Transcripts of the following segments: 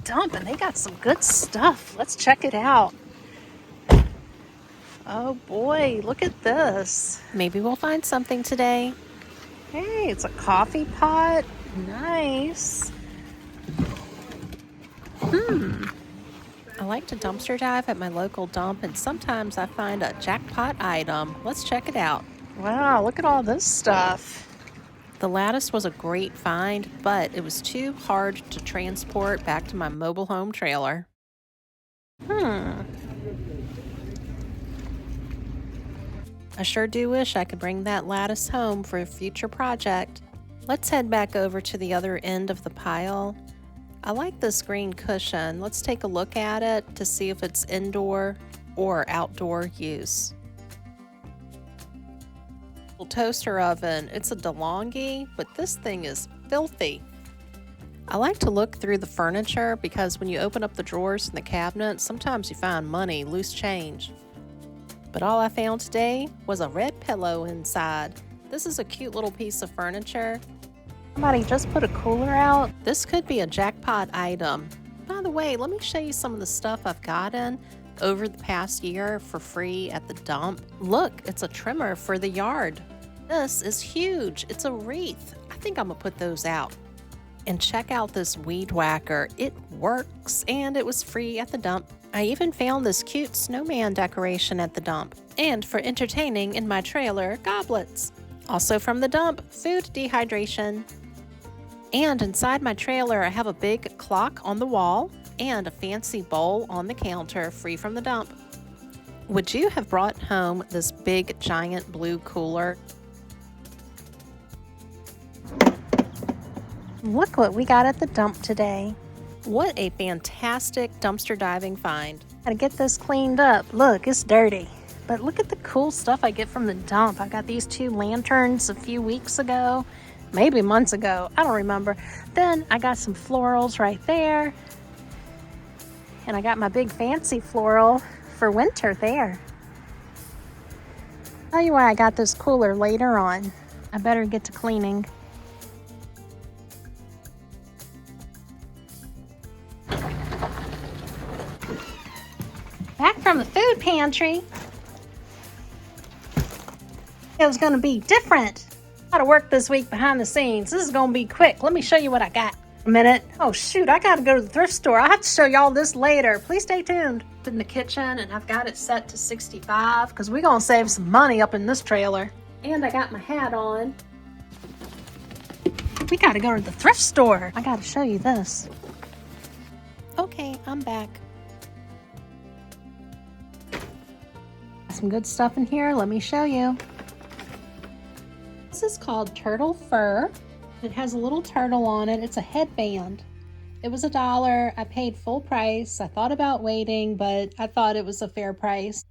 Dump and they got some good stuff. Let's check it out. Oh boy, look at this. Maybe we'll find something today. Hey, it's a coffee pot. Nice. I like to dumpster dive at my local dump, and sometimes I find a jackpot item. Let's check it out. Wow, look at all this stuff. The lattice was a great find, but it was too hard to transport back to my mobile home trailer. I sure do wish I could bring that lattice home for a future project. Let's head back over to the other end of the pile. I like this green cushion. Let's take a look at it to see if it's indoor or outdoor use. Toaster oven. It's a DeLonghi, but this thing is filthy. I like to look through the furniture because when you open up the drawers in the cabinet, sometimes you find money, loose change. But all I found today was a red pillow inside. This is a cute little piece of furniture. Somebody just put a cooler out. This could be a jackpot item. By the way, let me show you some of the stuff I've gotten over the past year for free at the dump. Look, it's a trimmer for the yard. This is huge. It's a wreath. I think I'm gonna put those out. And check out this weed whacker. It works, and it was free at the dump. I even found this cute snowman decoration at the dump. And for entertaining in my trailer, goblets. Also from the dump, food dehydration. And inside my trailer, I have a big clock on the wall and a fancy bowl on the counter, free from the dump. Would you have brought home this big, giant blue cooler? Look what we got at the dump today. What a fantastic dumpster diving find. Gotta get this cleaned up. Look, it's dirty. But look at the cool stuff I get from the dump. I got these 2 lanterns a few weeks ago, maybe months ago. I don't remember. Then I got some florals right there. And I got my big fancy floral for winter there. Tell you why I got this cooler later on. I better get to cleaning. Back from the food pantry. It was going to be different. A lot of work this week behind the scenes. This is going to be quick. Let me show you what I got. A minute. Oh shoot, I got to go to the thrift store. I'll have to show y'all this later. Please stay tuned. In the kitchen, and I've got it set to 65 because we're going to save some money up in this trailer. And I got my hat on. We got to go to the thrift store. I got to show you this. Okay, I'm back. Some good stuff in here. Let me show you. This is called turtle fur. It has a little turtle on it. It's a headband. It was $1. I paid full price. I thought about waiting, but I thought it was a fair price.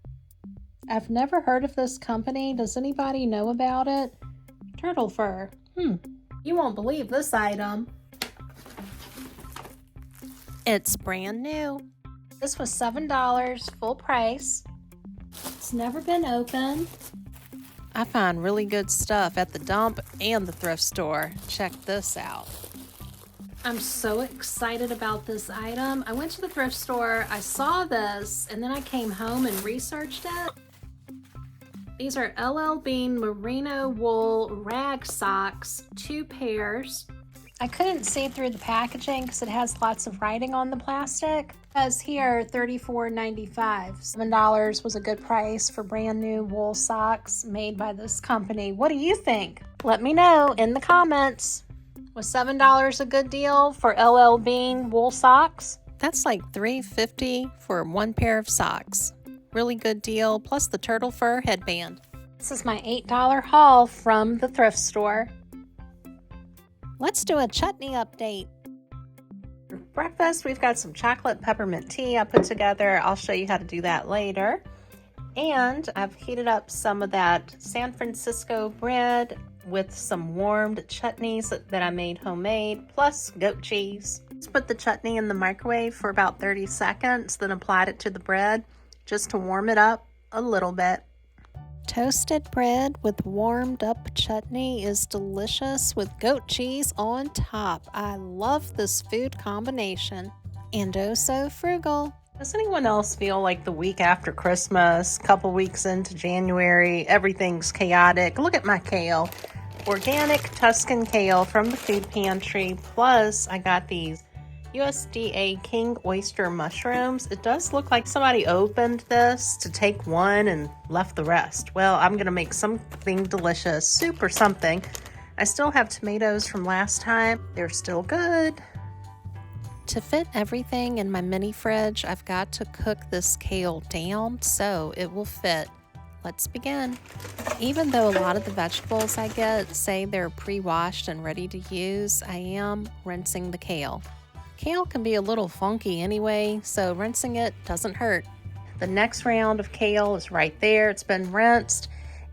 I've never heard of this company. Does anybody know about it? Turtle fur. You won't believe this item. It's brand new. This was $7 full price. It's never been opened. I find really good stuff at the dump and the thrift store. Check this out. I'm so excited about this item. I went to the thrift store, I saw this, and then I came home and researched it. These are LL Bean merino wool rag socks, 2 pairs. I couldn't see through the packaging because it has lots of writing on the plastic. It says here $34.95. $7 was a good price for brand new wool socks made by this company. What do you think? Let me know in the comments. Was $7 a good deal for LL Bean wool socks? That's like $3.50 for 1 pair of socks. Really good deal, plus the turtle fur headband. This is my $8 haul from the thrift store. Let's do a chutney update. For breakfast, we've got some chocolate peppermint tea I put together. I'll show you how to do that later. And I've heated up some of that San Francisco bread with some warmed chutneys that I made homemade, plus goat cheese. Just put the chutney in the microwave for about 30 seconds, then applied it to the bread just to warm it up a little bit. Toasted bread with warmed up chutney is delicious with goat cheese on top. I love this food combination. and oh so frugal. Does anyone else feel like the week after Christmas, couple weeks into January, everything's chaotic? Look at my kale. Organic Tuscan kale from the food pantry. Plus, I got these USDA king oyster mushrooms. It does look like somebody opened this to take one and left the rest. Well, I'm going to make something delicious, soup or something. I still have tomatoes from last time. They're still good. To fit everything in my mini fridge, I've got to cook this kale down so it will fit. Let's begin. Even though a lot of the vegetables I get say they're pre-washed and ready to use, I am rinsing the kale. Kale can be a little funky anyway, so rinsing it doesn't hurt. The next round of kale is right there. It's been rinsed,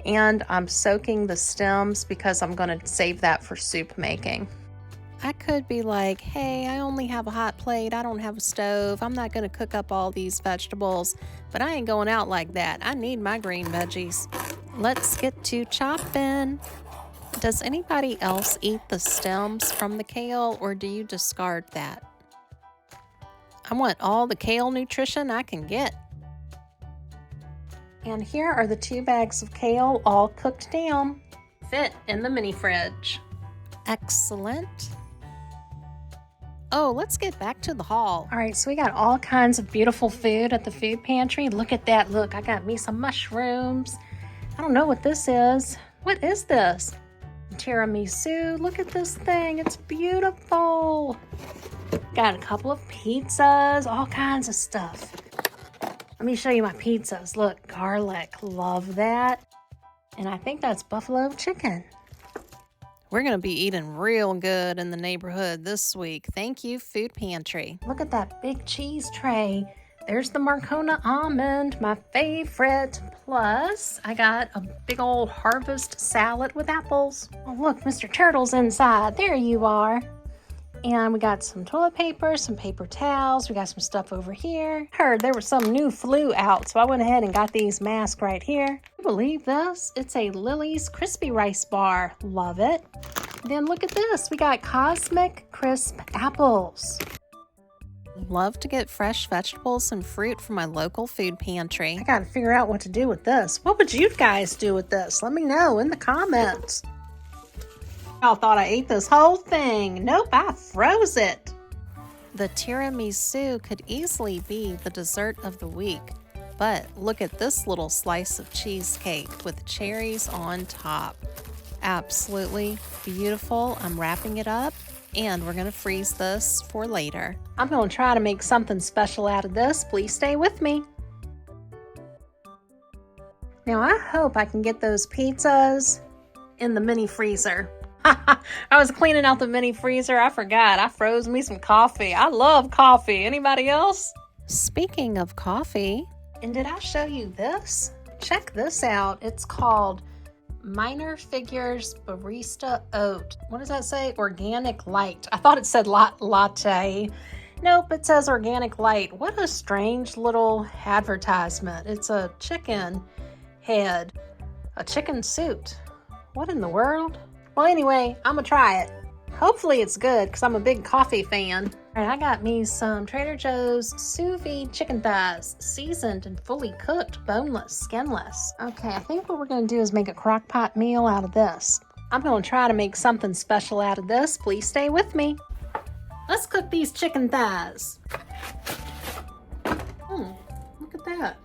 and I'm soaking the stems because I'm going to save that for soup making. I could be like, hey, I only have a hot plate, I don't have a stove, I'm not going to cook up all these vegetables, but I ain't going out like that. I need my green veggies. Let's get to chopping. Does anybody else eat the stems from the kale, or do you discard that? I want all the kale nutrition I can get. And here are the 2 bags of kale all cooked down. Fit in the mini fridge. Excellent. Oh, let's get back to the haul. All right, so we got all kinds of beautiful food at the food pantry. Look at that. Look, I got me some mushrooms. I don't know what this is. What is this? Tiramisu. Look at this thing. It's beautiful. Got a couple of pizzas, all kinds of stuff. Let me show you my pizzas. Look, garlic. Love that. And I think that's buffalo chicken. We're going to be eating real good in the neighborhood this week. Thank you, Food Pantry. Look at that big cheese tray. There's the Marcona almond, my favorite. Plus, I got a big old harvest salad with apples. Oh, look, Mr. Turtle's inside. There you are. And we got some toilet paper, some paper towels. We got some stuff over here. Heard there was some new flu out, so I went ahead and got these masks right here. You believe this? It's a Lily's Crispy Rice Bar. Love it. Then look at this. We got Cosmic Crisp Apples. Love to get fresh vegetables and fruit from my local food pantry. I gotta figure out what to do with this. What would you guys do with this? Let me know in the comments. Y'all thought I ate this whole thing. Nope, I froze it. The tiramisu could easily be the dessert of the week, but look at this little slice of cheesecake with cherries on top. Absolutely beautiful. I'm wrapping it up, and we're going to freeze this for later. I'm going to try to make something special out of this. Please stay with me. Now, I hope I can get those pizzas in the mini freezer. I was cleaning out the mini freezer. I forgot. I froze me some coffee. I love coffee. Anybody else? Speaking of coffee. And did I show you this? Check this out. It's called Minor Figures Barista Oat. What does that say? Organic Light. I thought it said latte. Nope, it says Organic Light. What a strange little advertisement. It's a chicken head. A chicken suit. What in the world? Well, anyway, I'm going to try it. Hopefully it's good because I'm a big coffee fan. All right, I got me some Trader Joe's sous vide chicken thighs, seasoned and fully cooked, boneless, skinless. Okay, I think what we're going to do is make a crock pot meal out of this. I'm going to try to make something special out of this. Please stay with me. Let's cook these chicken thighs. Look at that.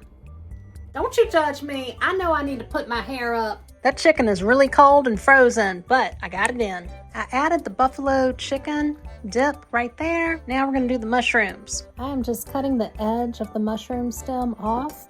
Don't you judge me. I know I need to put my hair up. That chicken is really cold and frozen, but I got it in. I added the buffalo chicken dip right there. Now we're going to do the mushrooms. I'm just cutting the edge of the mushroom stem off.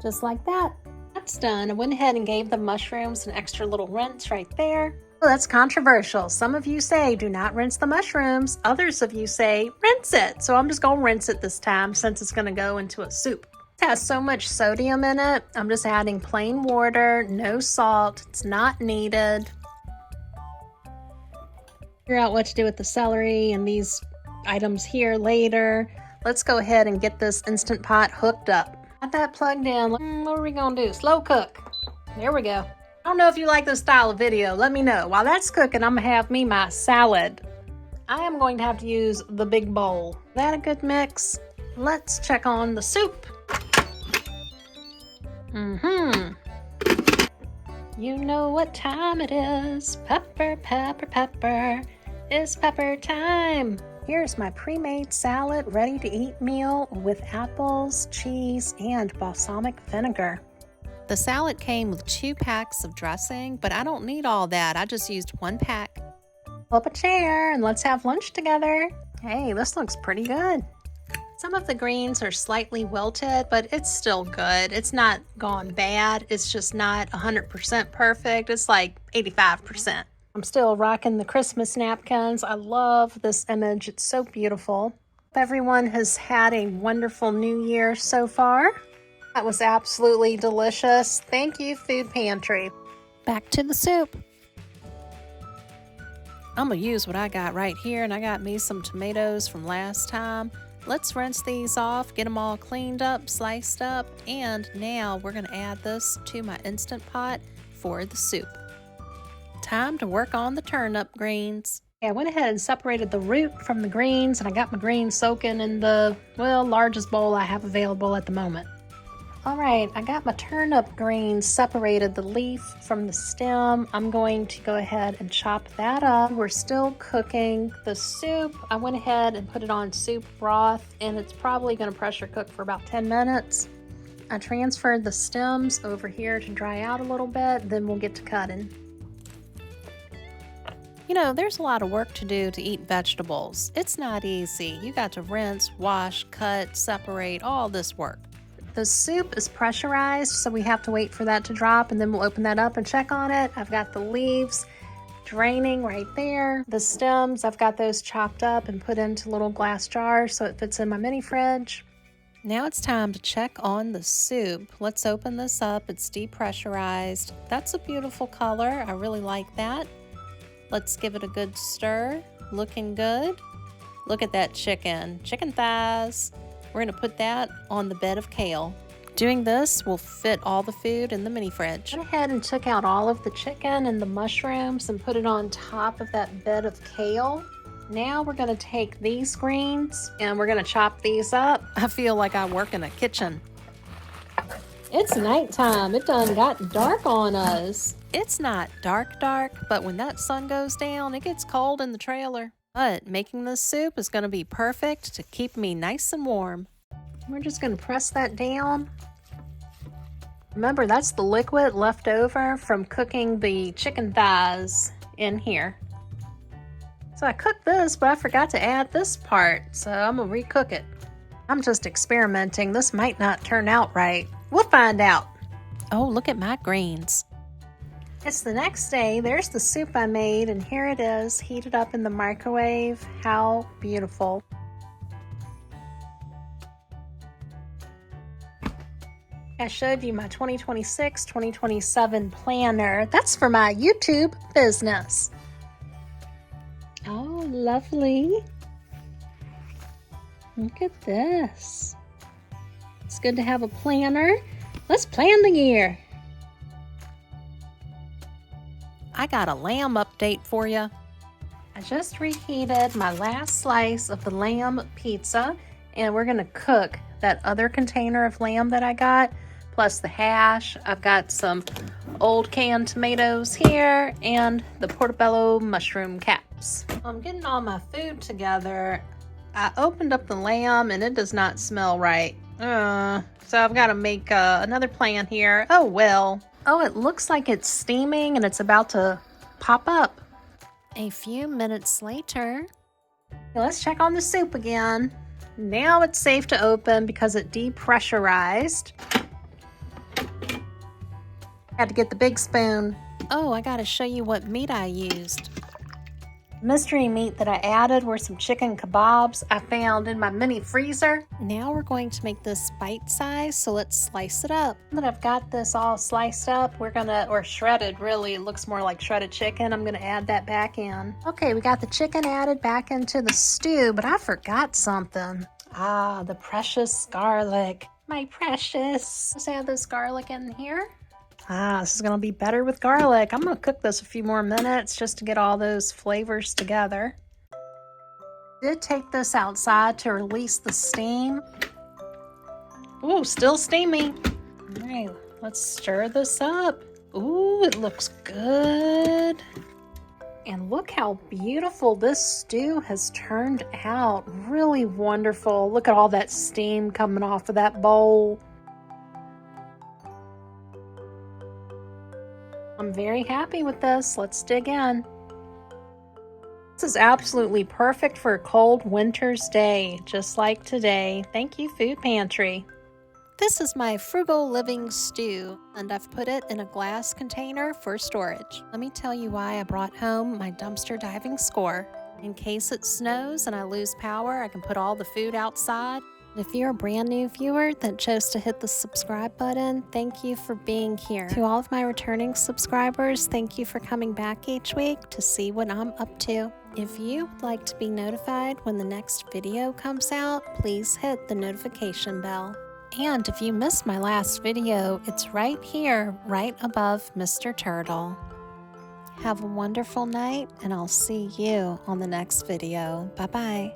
Just like that. That's done. I went ahead and gave the mushrooms an extra little rinse right there. Well, that's controversial. Some of you say do not rinse the mushrooms. Others of you say rinse it. So I'm just going to rinse it this time since it's going to go into a soup. It has so much sodium in it. I'm just adding plain water, no salt. It's not needed. Figure out what to do with the celery and these items here later. Let's go ahead and get this Instant Pot hooked up. Got that plugged in. What are we gonna do? Slow cook. There we go. I don't know if you like this style of video. Let me know. While that's cooking, I'm gonna have me my salad. I am going to have to use the big bowl. Is that a good mix? Let's check on the soup. You know what time it is. Pepper, pepper, pepper. It's pepper time. Here's my pre-made salad, ready-to-eat meal with apples, cheese, and balsamic vinegar. The salad came with 2 packs of dressing, but I don't need all that. I just used 1 pack. Pull up a chair and let's have lunch together. Hey, this looks pretty good. Some of the greens are slightly wilted, but it's still good. It's not gone bad. It's just not 100% perfect. It's like 85%. I'm still rocking the Christmas napkins. I love this image. It's so beautiful. Hope everyone has had a wonderful new year so far. That was absolutely delicious. Thank you, Food Pantry. Back to the soup. I'm going to use what I got right here, and I got me some tomatoes from last time. Let's rinse these off, get them all cleaned up, sliced up, and now we're going to add this to my Instant Pot for the soup. Time to work on the turnip greens. I went ahead and separated the root from the greens, and I got my greens soaking in the, largest bowl I have available at the moment. All right, I got my turnip greens separated, the leaf from the stem. I'm going to go ahead and chop that up. We're still cooking the soup. I went ahead and put it on soup broth, and it's probably going to pressure cook for about 10 minutes. I transferred the stems over here to dry out a little bit, then we'll get to cutting. You know, there's a lot of work to do to eat vegetables. It's not easy. You got to rinse, wash, cut, separate, all this work. The soup is pressurized, so we have to wait for that to drop, and then we'll open that up and check on it. I've got the leaves draining right there. The stems, I've got those chopped up and put into little glass jars so it fits in my mini fridge. Now it's time to check on the soup. Let's open this up. It's depressurized. That's a beautiful color. I really like that. Let's give it a good stir. Looking good. Look at that chicken thighs. We're going to put that on the bed of kale. Doing this will fit all the food in the mini fridge. I went ahead and took out all of the chicken and the mushrooms and put it on top of that bed of kale. Now we're going to take these greens and we're going to chop these up. I feel like I work in a kitchen. It's nighttime. It done got dark on us. It's not dark, but when that sun goes down, it gets cold in the trailer. But making this soup is going to be perfect to keep me nice and warm. We're just going to press that down. Remember, that's the liquid left over from cooking the chicken thighs in here. So I cooked this, but I forgot to add this part, so I'm going to recook it. I'm just experimenting. This might not turn out right. We'll find out. Oh, look at my greens. It's the next day. There's the soup I made, and here it is, heated up in the microwave. How beautiful. I showed you my 2026-2027 planner. That's for my YouTube business. Oh, lovely. Look at this. It's good to have a planner. Let's plan the year. I got a lamb update for you. I just reheated my last slice of the lamb pizza, and we're going to cook that other container of lamb that I got, plus the hash. I've got some old canned tomatoes here and the portobello mushroom caps. I'm getting all my food together. I opened up the lamb and it does not smell right. So I've got to make another plan here. Oh well. Oh, it looks like it's steaming and it's about to pop up. A few minutes later. Let's check on the soup again. Now it's safe to open because it depressurized. Had to get the big spoon. Oh, I gotta show you what meat I used. Mystery meat that I added were some chicken kebabs I found in my mini freezer. Now we're going to make this bite size, so let's slice it up. Now that I've got this all sliced up, or shredded really, it looks more like shredded chicken. I'm gonna add that back in. Okay, we got the chicken added back into the stew, but I forgot something. Ah, the precious garlic. My precious. Let's add this garlic in here. Ah, this is going to be better with garlic. I'm going to cook this a few more minutes just to get all those flavors together. Did take this outside to release the steam. Ooh, still steamy. All right, let's stir this up. Ooh, it looks good. And look how beautiful this stew has turned out. Really wonderful. Look at all that steam coming off of that bowl. I'm very happy with this. Let's dig in. This is absolutely perfect for a cold winter's day, just like today. Thank you, Food Pantry. This is my Frugal Living stew, and I've put it in a glass container for storage. Let me tell you why I brought home my dumpster diving score. In case it snows and I lose power, I can put all the food outside. If you're a brand new viewer that chose to hit the subscribe button, thank you for being here. To all of my returning subscribers, thank you for coming back each week to see what I'm up to. If you would like to be notified when the next video comes out, please hit the notification bell. And if you missed my last video, it's right here, right above Mr. Turtle. Have a wonderful night, and I'll see you on the next video. Bye-bye.